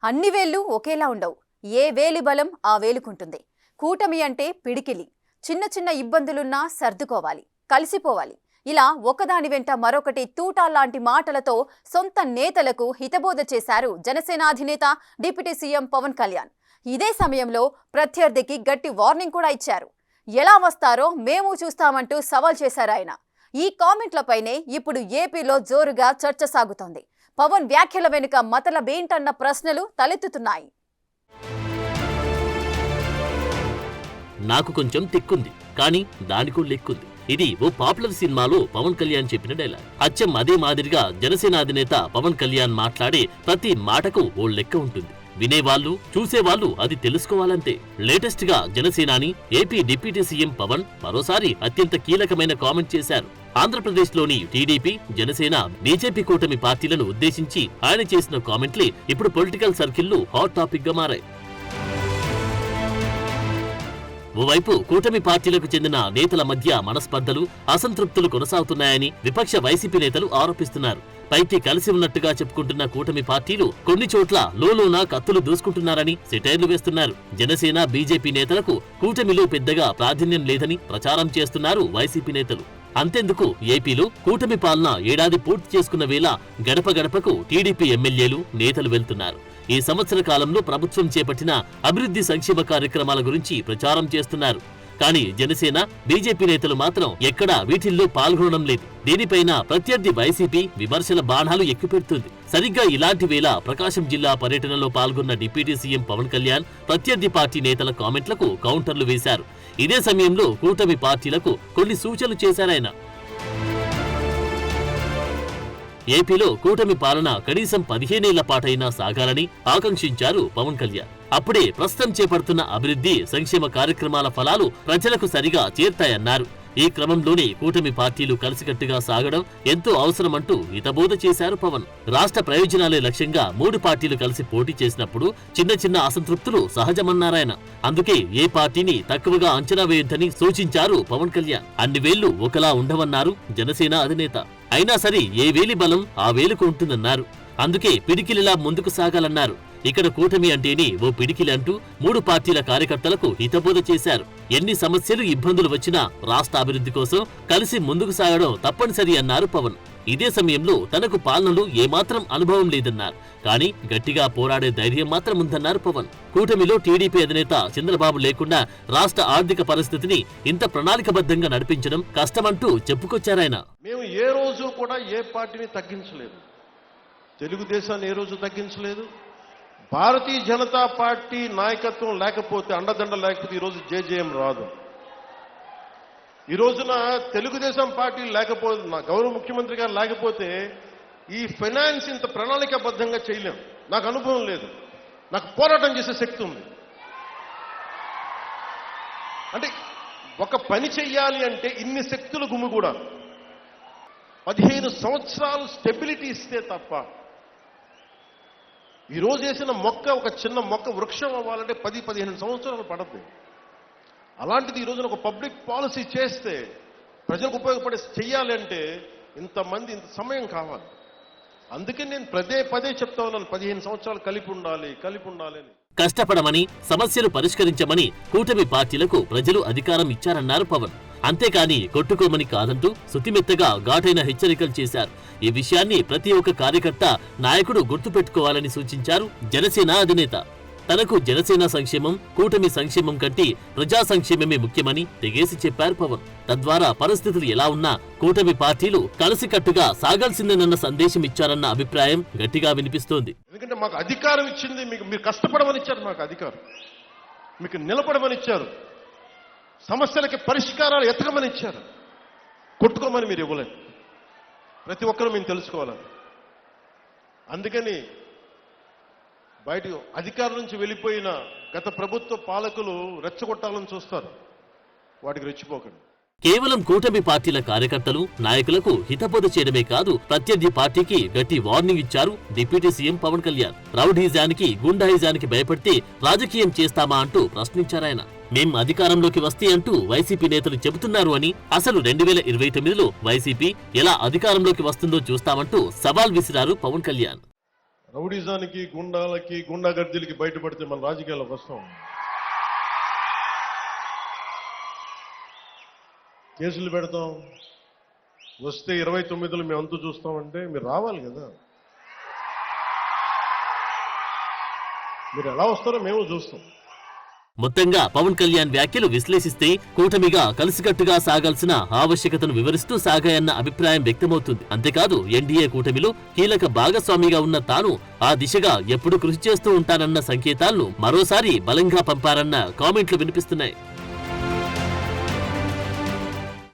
అన్ని వేళ్ళు ఒకేలా ఉండవు. ఏ వేలి బలం ఆ వేలుకుంటుంది. కూటమి అంటే పిడికిలి. చిన్న చిన్న ఇబ్బందులున్నా సర్దుకోవాలి, కలిసిపోవాలి. ఇలా ఒకదాని వెంట మరొకటి తూటాల్లాంటి మాటలతో సొంత నేతలకు హితబోధ చేశారు జనసేన అధినేత డిప్యూటీ సీఎం పవన్ కళ్యాణ్. ఇదే సమయంలో ప్రత్యర్థికి గట్టి వార్నింగ్ కూడా ఇచ్చారు. ఎలా వస్తారో మేము చూస్తామంటూ సవాల్ చేశారు ఆయన. ఈ కామెంట్లపైనే ఇప్పుడు ఏపీలో జోరుగా చర్చ సాగుతోంది. పవన్ వ్యాఖ్యల వెనుక మతలబేంటన్న ప్రశ్నలు తలెత్తుతున్నాయి. నాకు కొంచెం తిక్కుంది, కానీ దానికో లెక్కుంది. ఇది ఓ పాపులర్ సినిమాలో పవన్ కళ్యాణ్ చెప్పిన డైలాగ్. అచ్చం అదే మాదిరిగా జనసేన అధినేత పవన్ కళ్యాణ్ మాట్లాడే ప్రతి మాటకు ఓ లెక్క ఉంటుంది. వినేవాళ్లు, చూసేవాళ్లు అది తెలుసుకోవాలంతే. లేటెస్ట్ గా జనసేనాని ఏపీ డిప్యూటీ సీఎం పవన్ మరోసారి అత్యంత కీలకమైన కామెంట్ చేశారు. ఆంధ్రప్రదేశ్లోని టీడీపీ, జనసేన, బీజేపీ కూటమి పార్టీలను ఉద్దేశించి ఆయన చేసిన కామెంట్లే ఇప్పుడు పొలిటికల్ సర్కిల్లో హాట్ టాపిక్ గా మారాయి. ఓవైపు కూటమి పార్టీలకు చెందిన నేతల మధ్య మనస్పర్ధలు, అసంతృప్తులు కొనసాగుతున్నాయని విపక్ష వైసీపీ నేతలు ఆరోపిస్తున్నారు. పైకి కలిసి ఉన్నట్టుగా చెప్పుకుంటున్న కూటమి పార్టీలు కొన్ని చోట్ల లోలోన కత్తులు దూసుకుంటున్నారని సెటైర్లు వేస్తున్నారు. జనసేన, బీజేపీ నేతలకు కూటమిలో పెద్దగా ప్రాధాన్యం లేదని ప్రచారం చేస్తున్నారు వైసీపీ నేతలు. అంతెందుకు, ఏపీలో కూటమి పాలన ఏడాది పూర్తి చేసుకున్న వేళ గడప గడపకు టీడీపీ ఎమ్మెల్యేలు, నేతలు వెళ్తున్నారు. ఈ సంవత్సర కాలంలో ప్రభుత్వం చేపట్టిన అభివృద్ధి సంక్షేమ కార్యక్రమాల గురించి ప్రచారం చేస్తున్నారు. కానీ జనసేన, బీజేపీ నేతలు మాత్రం ఎక్కడా వీటిల్లో పాల్గొనడం లేదు. దీనిపైన ప్రత్యర్థి వైసీపీ విమర్శల బాణాలు ఎక్కుపెడుతుంది. సరిగ్గా ఇలాంటి వేళ ప్రకాశం జిల్లా పర్యటనలో పాల్గొన్న డిప్యూటీ సీఎం పవన్ కళ్యాణ్ ప్రత్యర్థి పార్టీ నేతల కామెంట్లకు కౌంటర్లు వేశారు. ఇదే సమయంలో కూటమి పార్టీలకు కొన్ని సూచనలు చేశారాయన. ఏపీలో కూటమి పాలన కనీసం 15 ఏళ్ల పాటైనా సాగాలని ఆకాంక్షించారు పవన్ కళ్యాణ్. అప్పుడే ప్రస్తుతం చేపడుతున్న అభివృద్ధి సంక్షేమ కార్యక్రమాల ఫలాలు ప్రజలకు సరిగా చేరుతాయన్నారు. ఈ క్రమంలోనే కూటమి పార్టీలు కలిసికట్టుగా సాగడం ఎంతో అవసరమంటూ హితబోధ చేశారు పవన్. రాష్ట్ర ప్రయోజనాలే లక్ష్యంగా 3 పార్టీలు కలిసి పోటీ చేసినప్పుడు చిన్న చిన్న అసంతృప్తులు సహజమన్నారాయన. అందుకే ఏ పార్టీని తక్కువగా అంచనా వేయొద్దని సూచించారు పవన్ కళ్యాణ్. అన్ని వేళ్లు ఒకలా ఉండవన్నారు జనసేన అధినేత. అయినా సరే ఏ వేలి బలం ఆ వేలుకు ఉంటుందన్నారు. అందుకే పిడికిలిలా ముందుకు సాగాలన్నారు. ఇక్కడ కూటమి అంటేనే ఓ పిడికిలి అంటూ 3 పార్టీల కార్యకర్తలకు హితబోధ చేశారు. ఎన్ని సమస్యలు, ఇబ్బందులు వచ్చినా రాష్ట్ర అభివృద్ధి కోసం కలిసి ముందుకు సాగడం తప్పనిసరి అన్నారు పవన్. ఇదే సమయంలో తనకు పాలనలో ఏమాత్రం అనుభవం లేదన్నారు. కానీ గట్టిగా పోరాడే ధైర్యం మాత్రం ఉందన్నారు పవన్. కూటమిలో టీడీపీ అధినేత చంద్రబాబు లేకుండా రాష్ట్ర ఆర్థిక పరిస్థితిని ఇంత ప్రణాళికబద్ధంగా నడిపించడం కష్టమంటూ చెప్పుకొచ్చారాయన. మేము ఏ రోజు కూడా ఏ పార్టీని తగ్గించలేదు. తెలుగుదేశాన్ని ఏ రోజు తగ్గించలేదు. భారతీయ జనతా పార్టీ నాయకత్వం లేకపోతే, అండదండ లేకపోతే ఈరోజు జేజేఎం రాదు. ఈ రోజున తెలుగుదేశం పార్టీ లేకపోతే, నా గౌరవ ముఖ్యమంత్రి గారు లేకపోతే ఈ ఫైనాన్స్ ఇంత ప్రణాళికాబద్ధంగా చేయలేం. నాకు అనుభవం లేదు, నాకు పోరాటం చేసే శక్తి ఉంది. అంటే ఒక పని చెయ్యాలి అంటే ఇన్ని శక్తులు గుమిగూడా 15 సంవత్సరాలు స్టెబిలిటీ ఇస్తే తప్ప, ఈరోజు వేసిన మొక్క, ఒక చిన్న మొక్క వృక్షం అవ్వాలంటే 10-15 సంవత్సరాలు పడద్దు. అలాంటిది ఈరోజున ఒక పబ్లిక్ పాలసీ చేస్తే, ప్రజలకు ఉపయోగపడే చెయ్యాలి అంటే ఇంతమంది, ఇంత సమయం కావాలి. అందుకే నేను పదే చెప్తా ఉన్నాను, 15 సంవత్సరాలు కలిపి ఉండాలి అని. కష్టపడమని, సమస్యలు పరిష్కరించమని కూటమి పార్టీలకు ప్రజలు అధికారం ఇచ్చారన్నారు పవన్. అంతేకాని కొట్టుకోమని కాదంటూ సుతిమెత్తగా ఘాటైన హెచ్చరికలు చేశారు. ఈ విషయాన్ని ప్రతి ఒక్క కార్యకర్త, నాయకుడు గుర్తుపెట్టుకోవాలని సూచించారు జనసేన అధినేత. తనకు జనసేన సంక్షేమం, కూటమి సంక్షేమం కంటే ప్రజా సంక్షేమమే ముఖ్యమని తెగేసి చెప్పారు పవన్. తద్వారా పరిస్థితులు ఎలా ఉన్నా కూటమి పార్టీలు కలిసికట్టుగా సాగాల్సిందేనన్న సందేశం ఇచ్చారన్న అభిప్రాయం గట్టిగా వినిపిస్తోంది. ఎందుకంటే మాకు అధికారం ఇచ్చింది, మీరు కష్టపడమని ఇచ్చారు. మాకు అధికారం, మీకు నిలబడమని ఇచ్చారు. సమస్యలకి పరిష్కారాలు ఎతకమని ఇచ్చారు. కొట్టుకోమని మీరు ఇవ్వలేదు. ప్రతి ఒక్కరూ మేము తెలుసుకోవాలి. అందుకని బయట అధికారం నుంచి వెళ్ళిపోయిన గత ప్రభుత్వ పాలకులు రెచ్చగొట్టాలని చూస్తారు. వాటికి రెచ్చిపోకండి. కేవలం కూటమి పార్టీల కార్యకర్తలు, నాయకులకు హితబోధ చేయడమే కాదు, ప్రత్యర్థి పార్టీకి గట్టి వార్నింగ్ ఇచ్చారు డిప్యూటీ సీఎం పవన్ కళ్యాణ్. రౌడీజానికి, గుండాయిజానికి భయపడితే రాజకీయం చేస్తామా అంటూ ప్రశ్నించారాయన. మేం అధికారంలోకి వస్తే అంటూ వైసీపీ నేతలు చెబుతున్నారు అని, అసలు 2029లో వైసీపీ ఎలా అధికారంలోకి వస్తుందో చూస్తామంటూ సవాల్ విసిరారు పవన్ కళ్యాణ్. రౌడీజానికి, గుండాలకి, గుండాగర్దీలకి బయటపడితే మన రాజకీయాల్లోకి వస్తాం. కేసులు పెడతాం. వస్తే 29లో మేము అంతు చూస్తామంటే మీరు రావాలి కదా. మీరు ఎలా వస్తారో మేము చూస్తాం. మొత్తంగా పవన్ కళ్యాణ్ వ్యాఖ్యలు విశ్లేషిస్తే కూటమిగా కలిసికట్టుగా సాగాల్సిన ఆవశ్యకతను వివరిస్తూ సాగాయన్న అభిప్రాయం వ్యక్తమవుతుంది. అంతేకాదు ఎన్డీఏ కూటమిలో కీలక భాగస్వామిగా ఉన్న తాను ఆ దిశగా ఎప్పుడు కృషి చేస్తూ ఉంటానన్న సంకేతాలను మరోసారి బలంగా పంపారన్న కామెంట్లు వినిపిస్తున్నాయి.